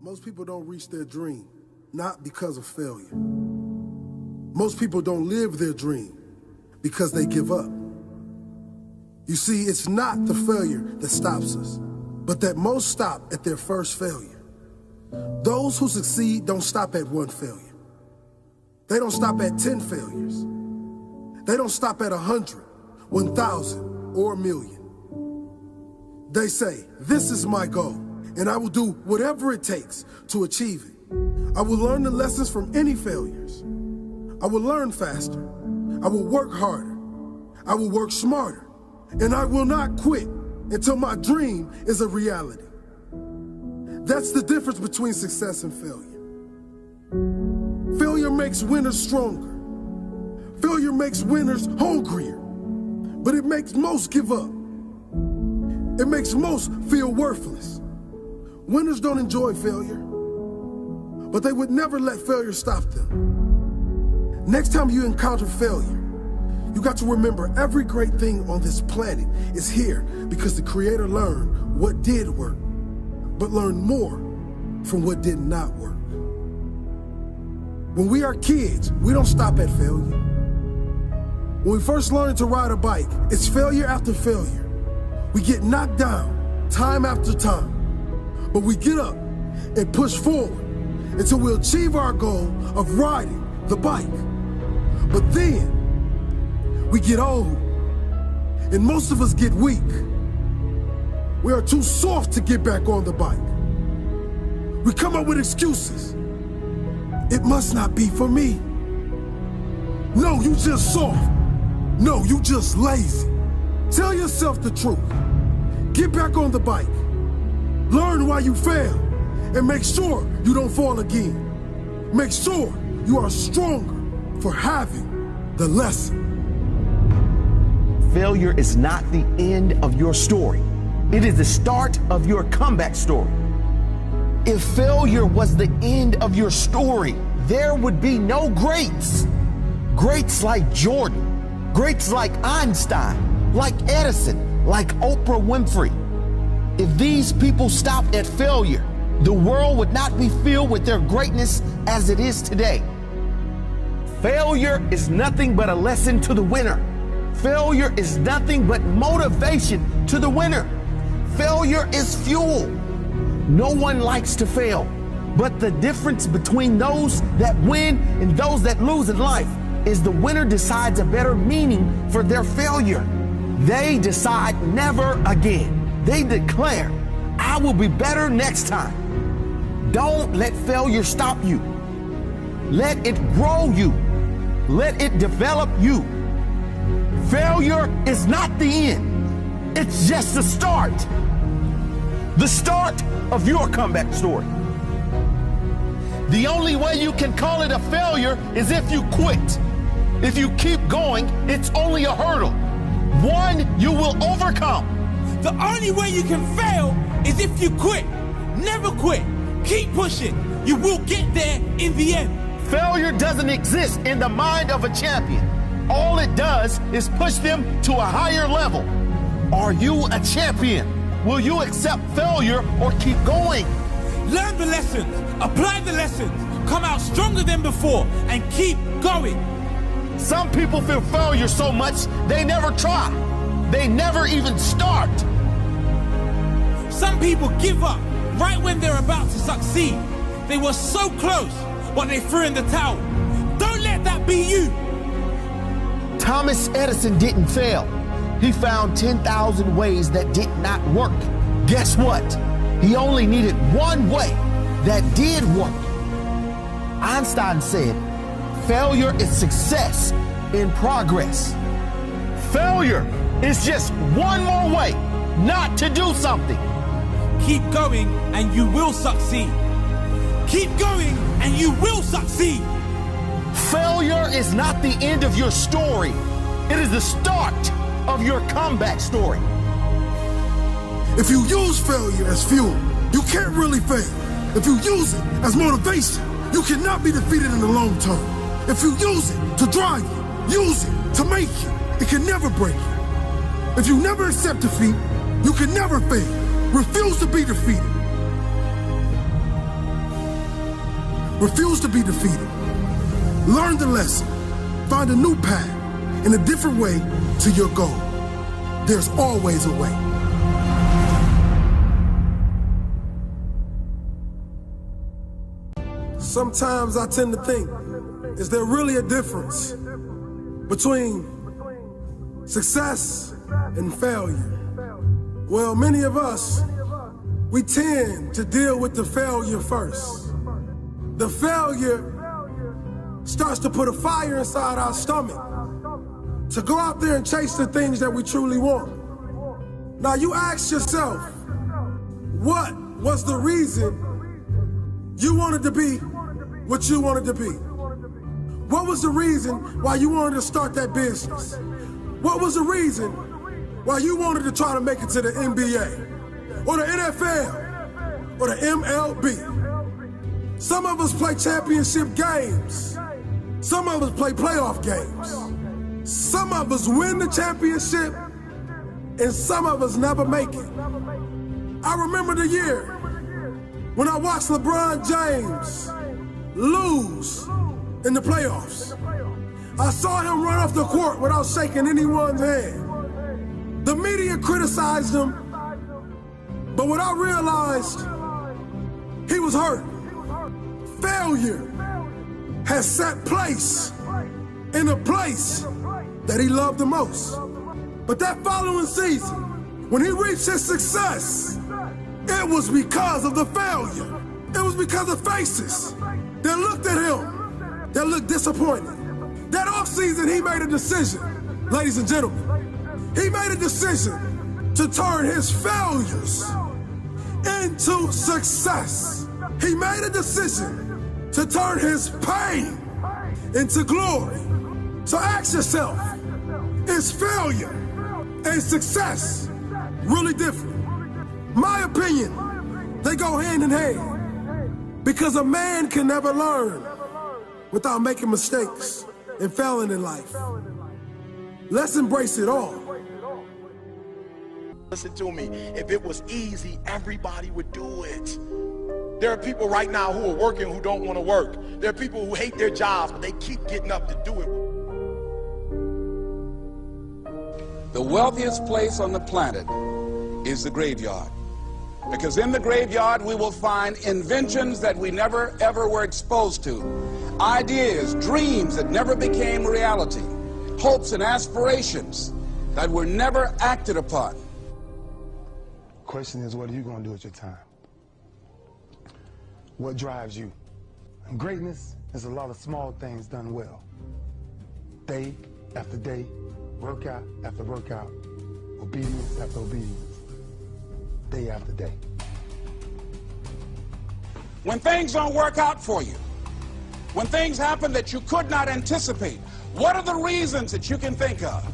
Most people don't reach their dream, not because of failure. Most people don't live their dream because they give up. You see, it's not the failure that stops us, but that most stop at their first failure. Those who succeed don't stop at one failure. They don't stop at 10 failures. They don't stop at 100, 1,000, or 1,000,000. They say, this is my goal, and I will do whatever it takes to achieve it. I will learn the lessons from any failures. I will learn faster. I will work harder. I will work smarter. And I will not quit until my dream is a reality. That's the difference between success and failure. Failure makes winners stronger. Failure makes winners hungrier. But it makes most give up. It makes most feel worthless. Winners don't enjoy failure, but they would never let failure stop them. Next time you encounter failure, you got to remember every great thing on this planet is here because the Creator learned what did work, but learned more from what did not work. When we are kids, we don't stop at failure. When we first learn to ride a bike, it's failure after failure. We get knocked down time after time, but we get up and push forward until we achieve our goal of riding the bike. But then we get old, and most of us get weak. We are too soft to get back on the bike. We come up with excuses. It must not be for me. No, you just soft. No, you just lazy. Tell yourself the truth. Get back on the bike. Learn why you failed, and make sure you don't fall again. Make sure you are stronger for having the lesson. Failure is not the end of your story. It is the start of your comeback story. If failure was the end of your story, there would be no greats. Greats like Jordan, greats like Einstein, like Edison, like Oprah Winfrey. If these people stopped at failure, the world would not be filled with their greatness as it is today. Failure is nothing but a lesson to the winner. Failure is nothing but motivation to the winner. Failure is fuel. No one likes to fail, but the difference between those that win and those that lose in life is the winner decides a better meaning for their failure. They decide never again. They declare, I will be better next time. Don't let failure stop you. Let it grow you. Let it develop you. Failure is not the end. It's just the start. The start of your comeback story. The only way you can call it a failure is if you quit. If you keep going, it's only a hurdle. One you will overcome. The only way you can fail is if you quit. Never quit. Keep pushing. You will get there in the end. Failure doesn't exist in the mind of a champion. All it does is push them to a higher level. Are you a champion? Will you accept failure or keep going? Learn the lessons, apply the lessons, come out stronger than before, and keep going. Some people fear failure so much they never try. They never even start. Some people give up right when they're about to succeed. They were so close, but they threw in the towel. Don't let that be you. Thomas Edison didn't fail. He found 10,000 ways that did not work. Guess what? He only needed one way that did work. Einstein said, failure is success in progress. Failure is just one more way not to do something. Keep going and you will succeed. Keep going and you will succeed. Failure is not the end of your story. It is the start of your comeback story. If you use failure as fuel, you can't really fail. If you use it as motivation, you cannot be defeated in the long term. If you use it to drive you, use it to make you, it can never break you. If you never accept defeat, you can never fail. Refuse to be defeated. Refuse to be defeated. Learn the lesson. Find a new path and a different way to your goal. There's always a way. Sometimes I tend to think, is there really a difference between success and failure? Well, many of us, we tend to deal with the failure first. The failure starts to put a fire inside our stomach to go out there and chase the things that we truly want. Now you ask yourself, what was the reason you wanted to be what you wanted to be? What was the reason why you wanted to start that business? What was the reason why you wanted to try to make it to the NBA or the NFL or the MLB? Some of us play championship games. Some of us play playoff games. Some of us win the championship and some of us never make it. I remember the year when I watched LeBron James lose in the playoffs. I saw him run off the court without shaking anyone's hand. The media criticized him, but what I realized, he was hurt. Failure has set place in a place that he loved the most. But that following season, when he reached his success, it was because of the failure. It was because of faces that looked at him, that looked disappointed. That offseason, he made a decision, ladies and gentlemen. He made a decision to turn his failures into success. He made a decision to turn his pain into glory. So ask yourself, is failure and success really different? My opinion, they go hand in hand, because a man can never learn without making mistakes and failing in life. Let's embrace it all. Listen to me, if it was easy, everybody would do it. There are people right now who are working who don't want to work. There are people who hate their jobs, but they keep getting up to do it. The wealthiest place on the planet is the graveyard. Because in the graveyard, we will find inventions that we never, ever were exposed to. Ideas, dreams that never became reality. Hopes and aspirations that were never acted upon. Question is, what are you going to do with your time? What drives you? And greatness is a lot of small things done well. Day after day, workout after workout, obedience after obedience, day after day. When things don't work out for you, when things happen that you could not anticipate, what are the reasons that you can think of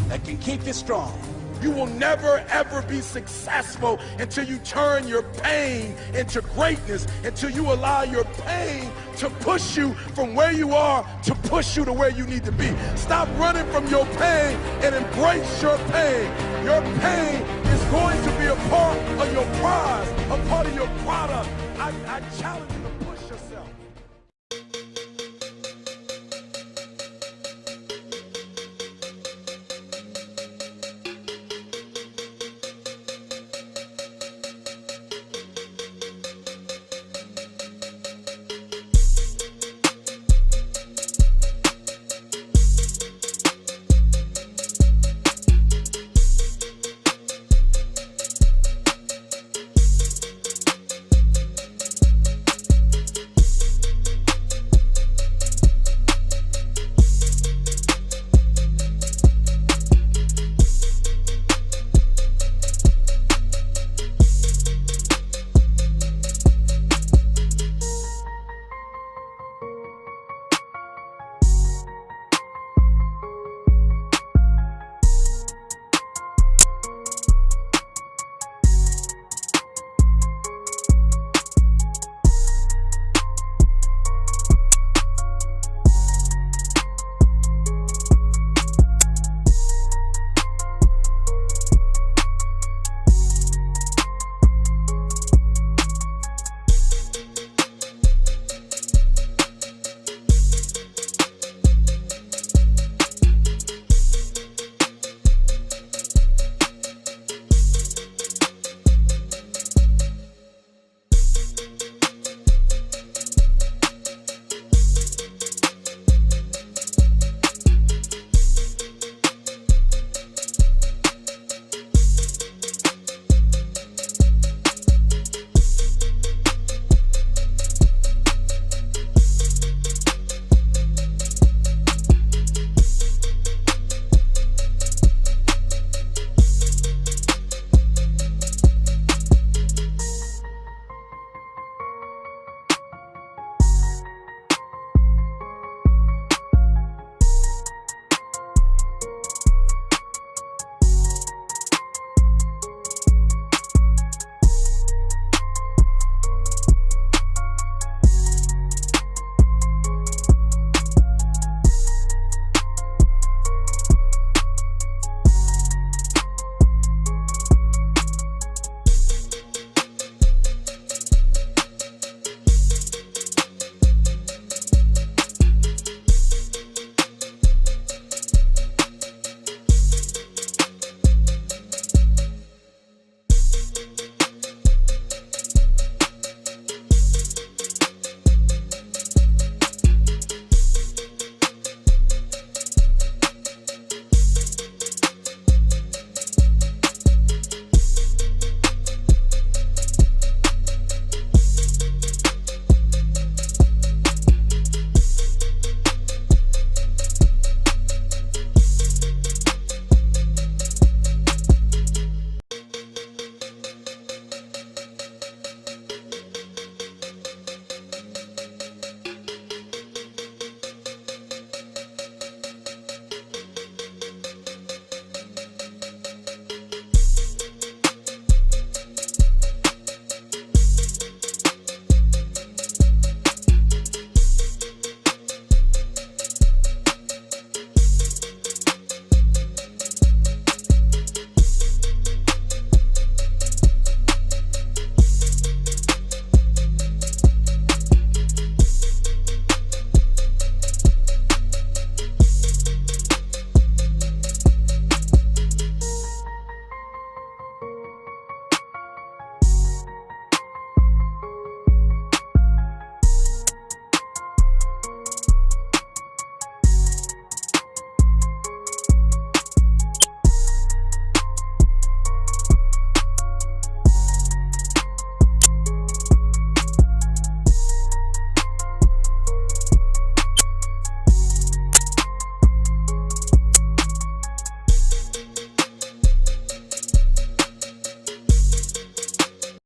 that can keep you strong? You will never, ever be successful until you turn your pain into greatness, until you allow your pain to push you from where you are to push you to where you need to be. Stop running from your pain and embrace your pain. Your pain is going to be a part of your prize, a part of your product. I challenge